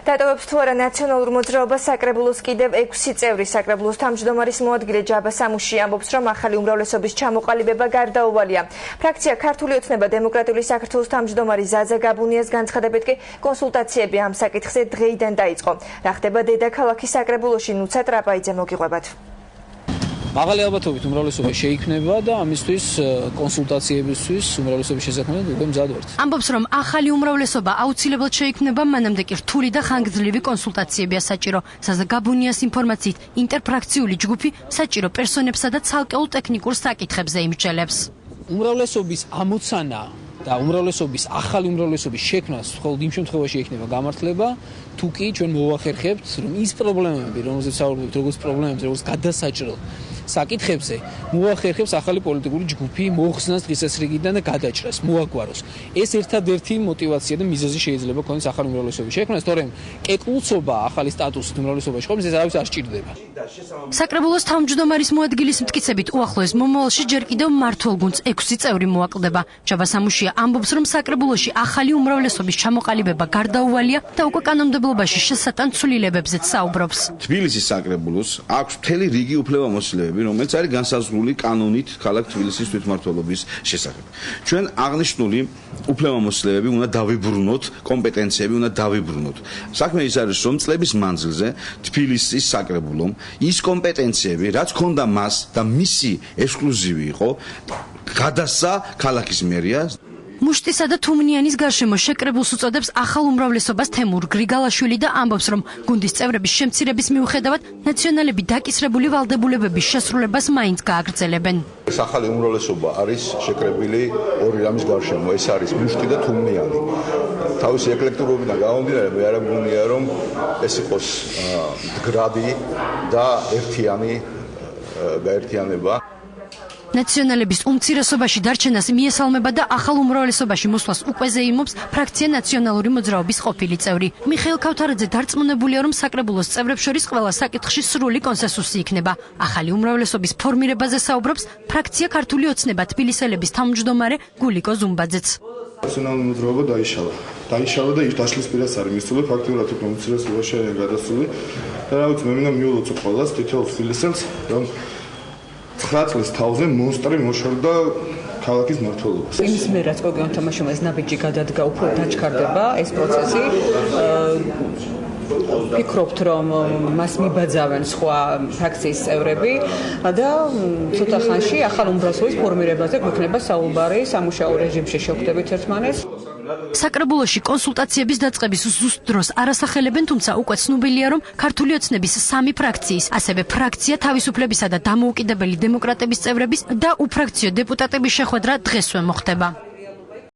დატოვებს თუ არა ნაციონალურ მოძრაობას საკრებულოს კიდევ 6 წევრი. საკრებულოს თავმჯდომარის მოადგილე ჯაბა სამუში ამბობს, რომ ახალი უმრავლესობის ჩამოყალიბება გარდაუვალია. ფრაქცია ქართული ოცნება დემოკრატიული საქართველოს თავმჯდომარი ზაზა გაბუნიას განცხადებით კი კონსულტაციები ამ საკითხზე დღეიდან დაიწყო. რა ხდება დედაქალაქის საკრებულოში, ნუცა ტრაპაიძე მოგიყვებათ. მაღალი ალბათობით უმრავლესობა შეიქმნება და ამისთვის კონსულტაციებისთვის უმრავლესობის შესაქმნელად უკვე მზად ვართ. ამბობს, რომ ახალი უმრავლესობა აუცილებლად შეიქმნება, მანამდე კი რთული და ხანგრძლივი კონსულტაციებია საჭირო. ზაზა გაბუნიას ინფორმაციით, ინტერფრაქციული ჯგუფი საჭირო პერსონებსა და ცალკეულ ტექნიკურ საკითხებზე იმსჯელებს. უმრავლესობის ამოცანა და უმრავლესობის ახალი უმრავლესობის შექმნას მხოლოდ იმ შემთხვევაში ექნება გამართლება, თუ კი ჩვენ მოვახერხებთ, რომ ის პრობლემები, რომელზეც საუბრობთ, როგორც პრობლემებზე, როგორც გადასაჭრელ საკითხებზე, მოვახერხებს ახალი პოლიტიკური ჯგუფი მოხსნას დღესასრიგიდან და გადაჭრას, მოაგვაროს. ეს ერთადერთი мотиваცია და მიზეზი შეიძლება ქონდეს ახალი უმრავლესობის შექმნას, თორემ კეკლუცობა ახალი სტატუსით უმრავლესობაში ხომ ეს არავის არ სჭირდება. საკრებულოს თავმჯდომარის მოადგილის მტკიცებით, უახლოეს მომავალში ჯერ კიდევ მმართველ გუნდს 6 წევრი მოაკლდება. ჯაბა სამუშია ამბობს, რომ საკრებულოში ახალი უმრავლესობის ჩამოყალიბება გარდაუვალია და უკვე კანონმდებლობაში შესატან ცვლილებებზეც საუბრობს. თბილისის საკრებულოს აქვს მთელი რიგი უფლებამოსილებები, რომელიც არის განსაზღვრული კანონით ქალაქ თბილისის თვითმმართველობის შესახებ. ჩვენ აღნიშნული უფლებამოსილებები უნდა დავიბრუნოთ, კომპეტენციები უნდა დავიბრუნოთ. საქმე ის არის, რომ წლების მანძილზე თბილისის საკრებულომ ის კომპეტენციები, რაც ჰქონდა მას და მისი ექსკლუზივი იყო, გადასცა ქალაქის მერიას. მუშტისა და თუმნიანის გარშემო შეკრებულს უწოდებს ახალ უმრავლესობას თემურ გრიგალაშვილი და ამბობს, რომ გუნდის წევრების შემცირების მიუხედავად ნაციონალები დაკისრებული ვალდებულებების შესრულებას მაინც გააგრძელებენ. ეს ახალი უმრავლესობა არის შეკრებილი ორი რამის გარშემო, ეს არის მუშტი და თუმნიანი. თავისი ეკლექტურობიდან გამომდინარე, მე არ მგონია, რომ ეს იყოს მდგრადი და ერთიანი გაერთიანება. ნაციონალების უმცირესობაში დარჩენას მიესალმება და ახალ უმრავლესობაში მოსვლას უკვე ზეიმობს ფრაქცია ნაციონალური მოძრაობის ყოფილი წევრი. მიხეილ ქავთარაძე დარწმუნებულია, რომ საკრებულოს წევრებს შორის ყველა საკითხში სრული კონსენსუსი იქნება. ახალი უმრავლესობის ფორმირებაზე საუბრობს ფრაქცია ქართული ოცნება თბილისელების თავმჯდომარე გულიკო ზუმბაძეც. ნაციონალური მოძრაობა დაიშალა და დაშლის პირას არის მისული, ფაქტიურად უკვე უმცირესობაში არის გადასული. და რა ვიცი, მე მინდა მიულოცო ყველას თითოეულ თბილისელს, რომ 9 წლის თავზე მონსტრი მოშორდა ქალაქის მმართველობას. იმის მიერ რაც გოგონ თამაშოვას ნაბიჯი გადადგა, უფრო დაჩქარდება ეს პროცესი. ფიქრობთ, რომ მას მიბაძავენ სხვა ფრაქციის წევრები და ცოტა ხანში ახალ უმრავლესობის ფორმირებაზე გვექნება საუბარი სამუშაო რეჟიმში შევხვდებით ერთმანეთს. საკრებულოში კონსულტაციების დაწყების ზუსტ დროს არასახელებენ, თუმცა უკვე ცნობილია, რომ ქართული ოცნების 3 ფრაქციის, ასევე ფრაქცია თავისუფლებისა და დამოუკიდებელი დემოკრატების წევრების და უფრაქციო დეპუტატების შეხვედრა დღესვე მოხდება.